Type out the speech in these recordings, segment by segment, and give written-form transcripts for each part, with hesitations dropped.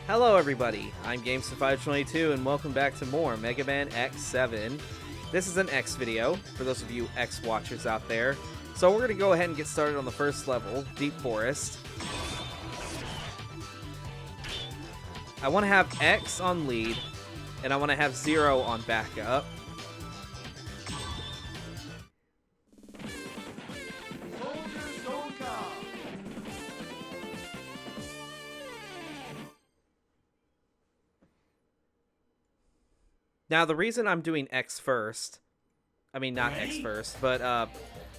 Hello everybody, I'm Gamester522 and welcome back to more Megaman X7. This is an X video, for those of you X watchers out there. So we're going to go ahead and get started on the first level, Deep Forest. I want to have X on lead, and I want to have 0 on backup. Now, the reason I'm doing X first, I mean, not X first, but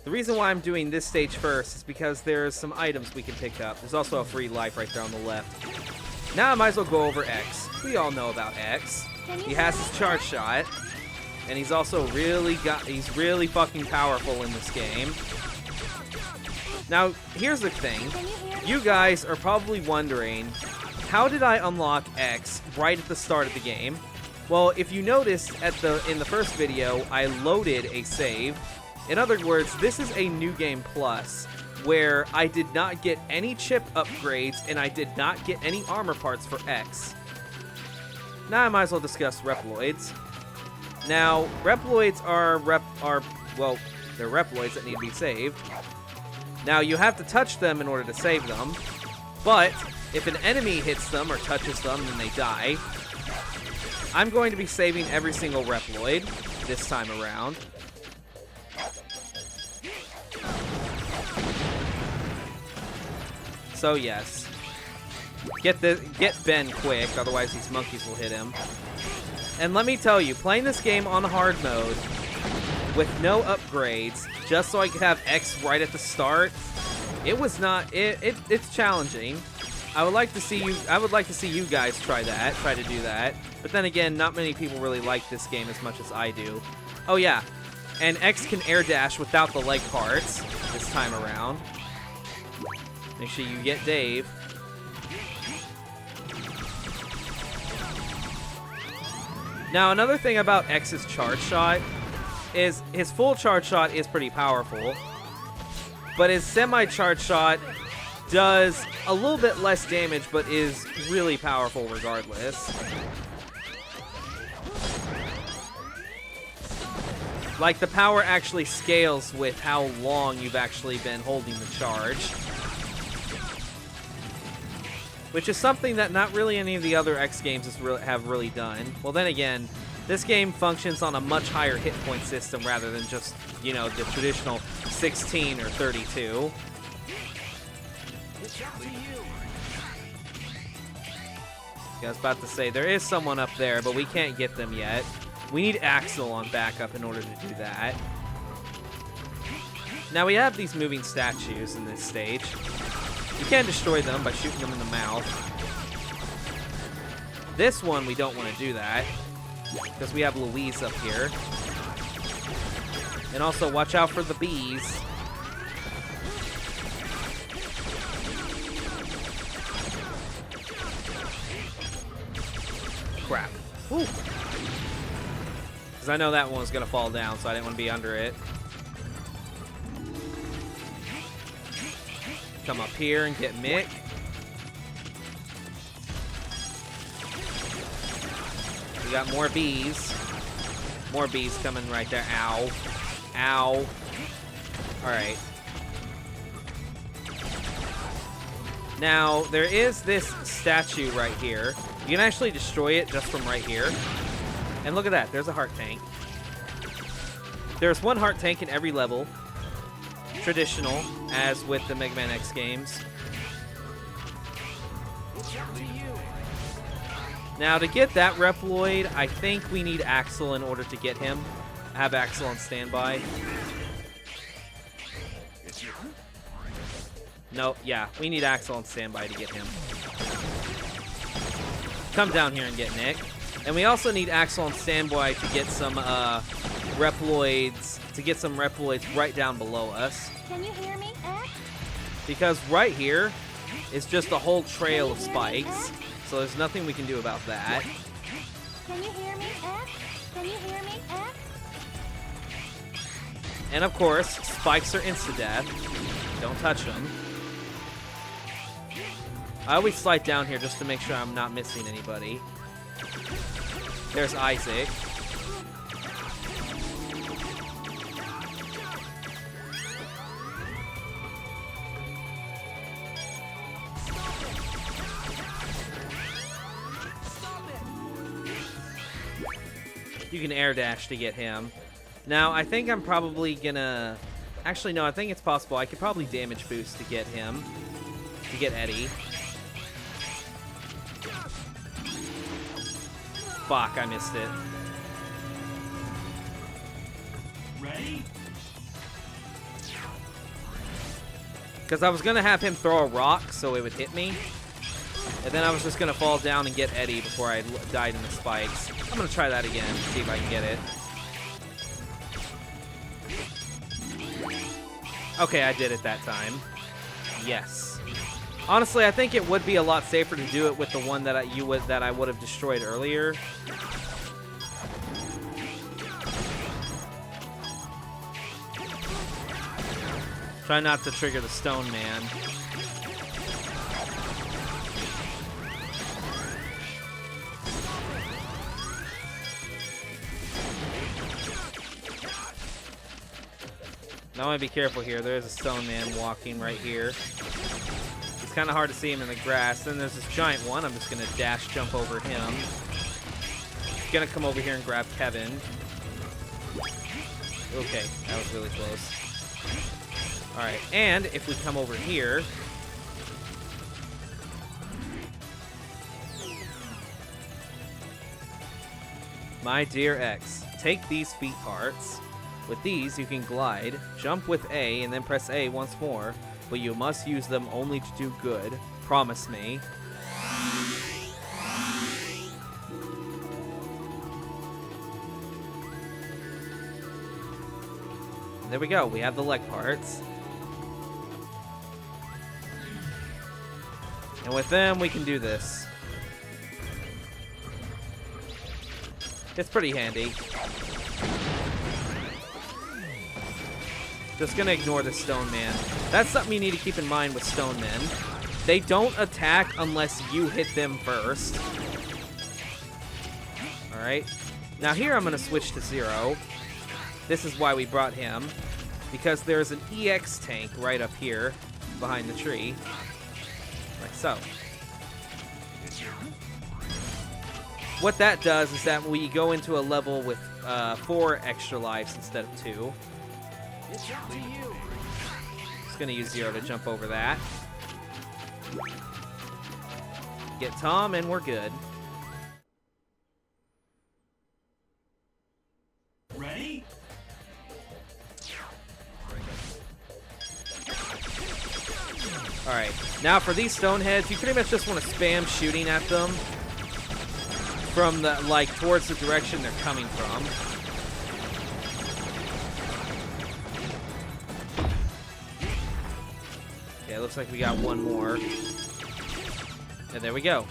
the reason why I'm doing this stage first is because there's some items we can pick up. There's also a free life right there on the left. Now I might as well go over X. We all know about X. He has his charge shot, and he's also really fucking powerful in this game. Now, here's the thing. You guys are probably wondering, how did I unlock X right at the start of the game? Well, if you noticed in the first video, I loaded a save. In other words, this is a New Game Plus, where I did not get any chip upgrades and I did not get any armor parts for X. Now I might as well discuss Reploids. Now, Reploids well, they're Reploids that need to be saved. Now, you have to touch them in order to save them, but if an enemy hits them or touches them, then they die. I'm going to be saving every single Reploid this time around. So yes, get Ben quick, otherwise these monkeys will hit him. And let me tell you, playing this game on hard mode with no upgrades, just so I could have X right at the start, it's challenging. I would like to see you guys try to do that. But then again, not many people really like this game as much as I do. Oh yeah, and X can air dash without the leg parts this time around. Make sure you get Dave. Now, another thing about X's charge shot is his full charge shot is pretty powerful, but his semi-charge shot does a little bit less damage, but is really powerful regardless. Like, the power actually scales with how long you've actually been holding the charge. Which is something that not really any of the other X games have really done. Well, then again, this game functions on a much higher hit point system rather than just, you know, the traditional 16 or 32. I was about to say, there is someone up there, but we can't get them yet. We need Axel on backup in order to do that. Now, we have these moving statues in this stage. You can destroy them by shooting them in the mouth. This one, we don't want to do that, because we have Louise up here. And also, watch out for the bees. Crap. Ooh. Because I know that one was going to fall down, so I didn't want to be under it. Come up here and get Mick. We got more bees. More bees coming right there. Ow. Ow. Alright. Now, there is this statue right here. You can actually destroy it just from right here. And look at that, there's a heart tank. There's one heart tank in every level. Traditional, as with the Megaman X games. Now, to get that Reploid, I think we need Axel in order to get him. Have Axel on standby. No, yeah, we need Axel on standby to get him. Come down here and get Nick. And we also need Axel on standby to get some Reploids, right down below us. Can you hear me, X? Because right here is just a whole trail of spikes, so there's nothing we can do about that. Can you hear me, X? Can you hear me, X? And of course, spikes are insta-death. Don't touch them. I always slide down here just to make sure I'm not missing anybody. There's Isaac. You can air dash to get him. Now, I think I'm probably gonna... Actually, no, I think it's possible. I could probably damage boost to get him. To get Eddie. Fuck, I missed it. Ready? Because I was gonna have him throw a rock so it would hit me. And then I was just gonna fall down and get Eddie before I died in the spikes. I'm gonna try that again, see if I can get it. Okay, I did it that time. Yes. Honestly, I think it would be a lot safer to do it with the one that I would have destroyed earlier. Try not to trigger the Stone Man. Now I want to be careful here. There's a Stone Man walking right here. It's kind of hard to see him in the grass. Then there's this giant one. I'm just going to dash jump over him. Gonna come over here and grab Kevin. Okay, that was really close. Alright, and if we come over here... My dear X, take these feet parts. With these, you can glide, jump with A, and then press A once more, but you must use them only to do good. Promise me. There we go, we have the leg parts. And with them, we can do this. It's pretty handy. Just gonna ignore the Stone Man. That's something you need to keep in mind with Stone Men. They don't attack unless you hit them first. Alright. Now here I'm gonna switch to Zero. This is why we brought him. Because there's an EX tank right up here behind the tree. Like so. What that does is that we go into a level with 4 extra lives instead of 2. It's up to you. Just gonna use Zero to jump over that. Get Tom and we're good. Ready? Alright, now for these Stoneheads, you pretty much just want to spam shooting at them from the, like, towards the direction they're coming from. Okay, looks like we got one more. And there we go.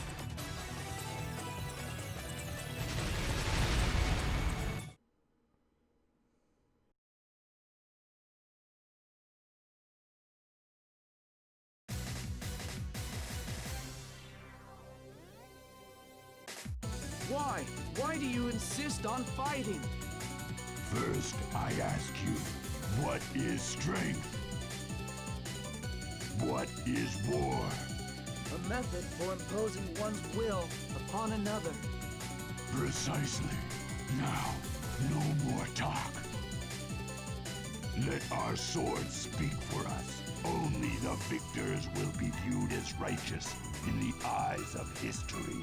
Why? Why do you insist on fighting? First, I ask you, what is strength? What is war? A method for imposing one's will upon another. Precisely. Now, no more talk. Let our swords speak for us. Only the victors will be viewed as righteous in the eyes of history.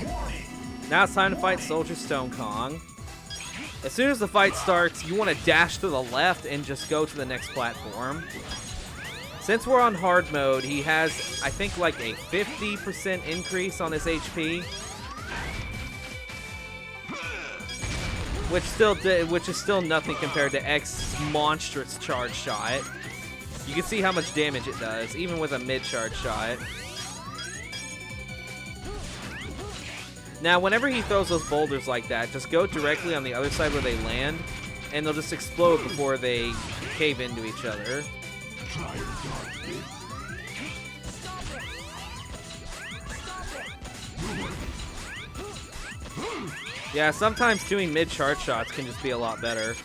Warning! Now it's time to fight Soldier Stone Kong. As soon as the fight starts, you want to dash to the left and just go to the next platform. Since we're on hard mode, he has, I think, like a 50% increase on his HP. Which is still nothing compared to X's monstrous charge shot. You can see how much damage it does, even with a mid-charge shot. Now, whenever he throws those boulders like that, just go directly on the other side where they land, and they'll just explode before they cave into each other. Try to dodge this. Yeah, sometimes doing mid-charge shots can just be a lot better.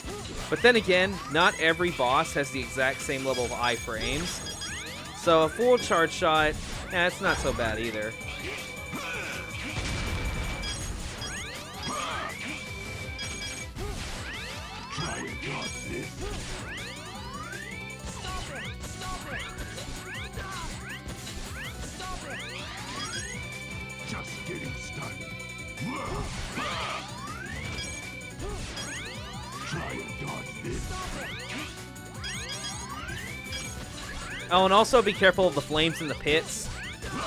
But then again, not every boss has the exact same level of iframes. So a full charge shot, it's not so bad either. Try and dodge this. Just getting started. Try and dodge this. Oh, and also be careful of the flames in the pits.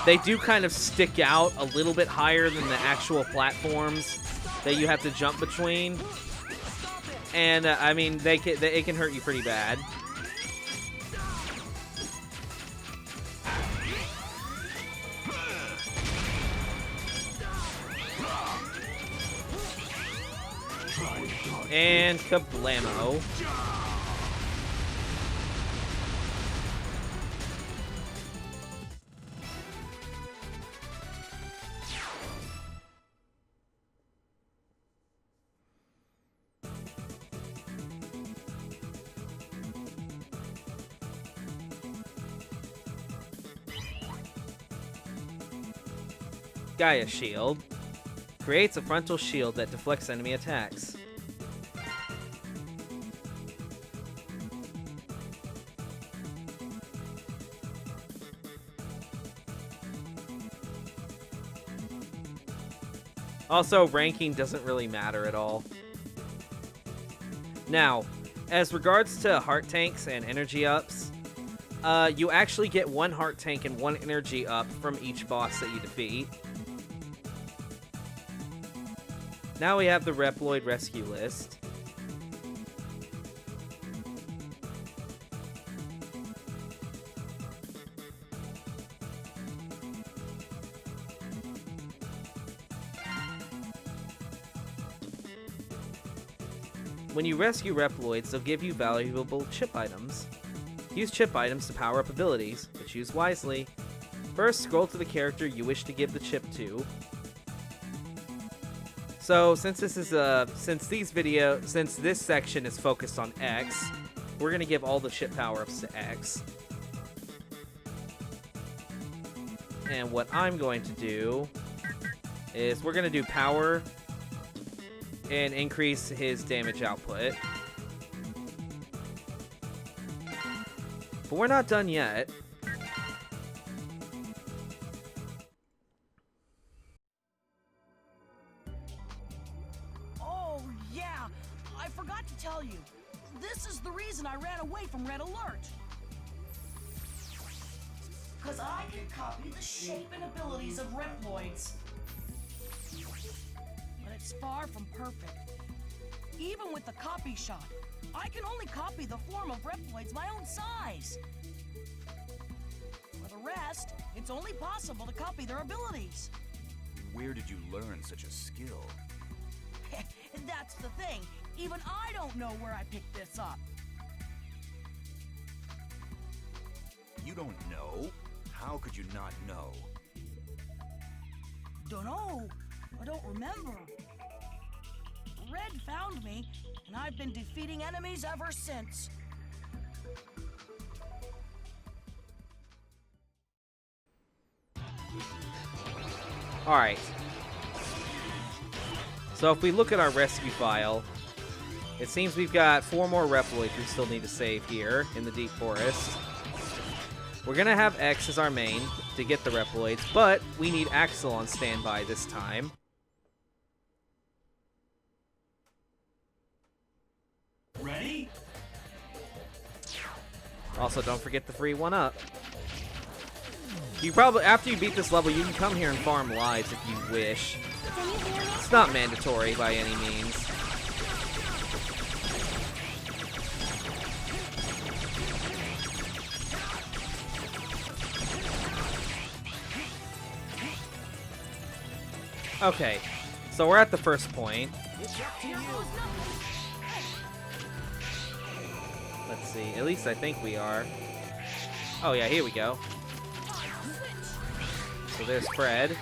They do kind of stick out a little bit higher than the actual platforms that you have to jump between. And, I mean, it can hurt you pretty bad. And kablamo. Gaia Shield creates a frontal shield that deflects enemy attacks. Also, ranking doesn't really matter at all. Now, as regards to heart tanks and energy ups, you actually get 1 heart tank and 1 energy up from each boss that you defeat. Now we have the Reploid rescue list. When you rescue Reploids, they'll give you valuable chip items. Use chip items to power up abilities, but choose wisely. First, scroll to the character you wish to give the chip to. So, since this section is focused on X, we're gonna give all the chip power-ups to X. And what I'm going to do is we're gonna do power and increase his damage output. But we're not done yet. Oh, yeah. I forgot to tell you. This is the reason I ran away from Red Alert. Because I can copy the shape and abilities of Reploids. But it's far from perfect. Even with the copy shot, I can only copy the form of Reploids my own size. For the rest, it's only possible to copy their abilities. Where did you learn such a skill? That's the thing. Even I don't know where I picked this up. You don't know? How could you not know? Dunno. I don't remember. Red found me, and I've been defeating enemies ever since. Alright. So if we look at our rescue file, it seems we've got 4 more Reploids we still need to save here in the Deep Forest. We're gonna have X as our main to get the Reploids, but we need Axel on standby this time. Ready? Also, don't forget the free 1-up. You probably, after you beat this level, you can come here and farm lives if you wish. Can you hear me? It's not mandatory by any means. Okay, so we're at the first point. Let's see, at least I think we are. Oh yeah, here we go. So there's Fred.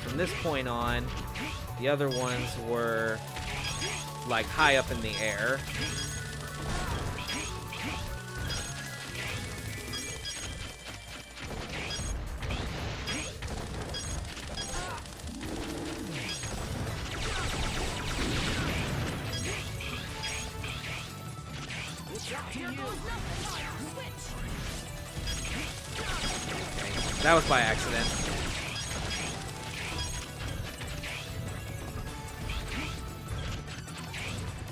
from this point on, the other ones were like high up in the air. That was by accident.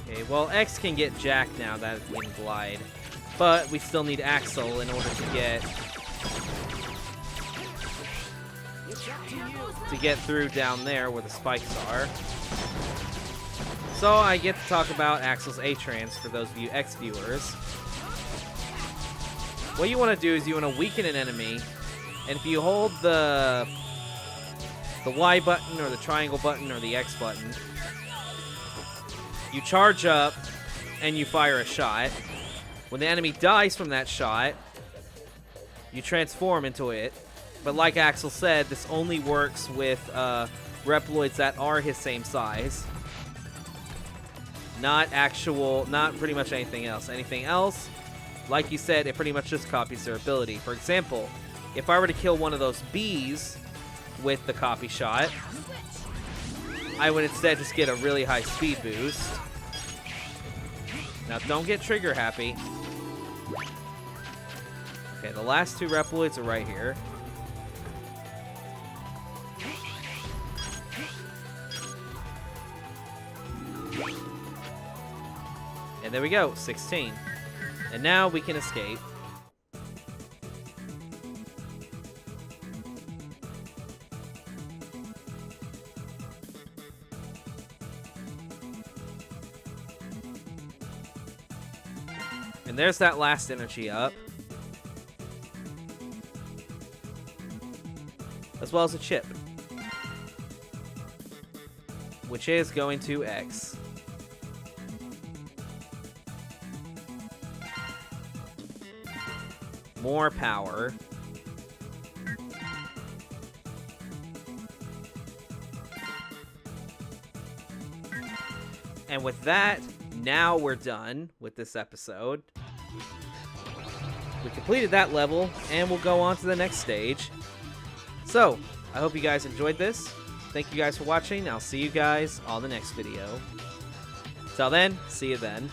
Okay, well, X can get Jack now that it can glide. But we still need Axel in order to get through down there where the spikes are. So I get to talk about Axel's A-Trans for those of you X viewers. What you want to do is you want to weaken an enemy, and if you hold the Y button or the triangle button or the X button, you charge up and you fire a shot. When the enemy dies from that shot, you transform into it. But like Axel said, this only works with Reploids that are his same size. Not pretty much anything else. Anything else, like you said, it pretty much just copies their ability. For example, if I were to kill one of those bees with the copy shot, I would instead just get a really high speed boost. Now, don't get trigger happy. Okay, the last two Reploids are right here. And there we go, 16. And now we can escape. And there's that last energy up. As well as a chip. Which is going to X. More power. And with that, now we're done with this episode. We completed that level, and we'll go on to the next stage. So, I hope you guys enjoyed this. Thank you guys for watching. I'll see you guys on the next video. Till then, see you then.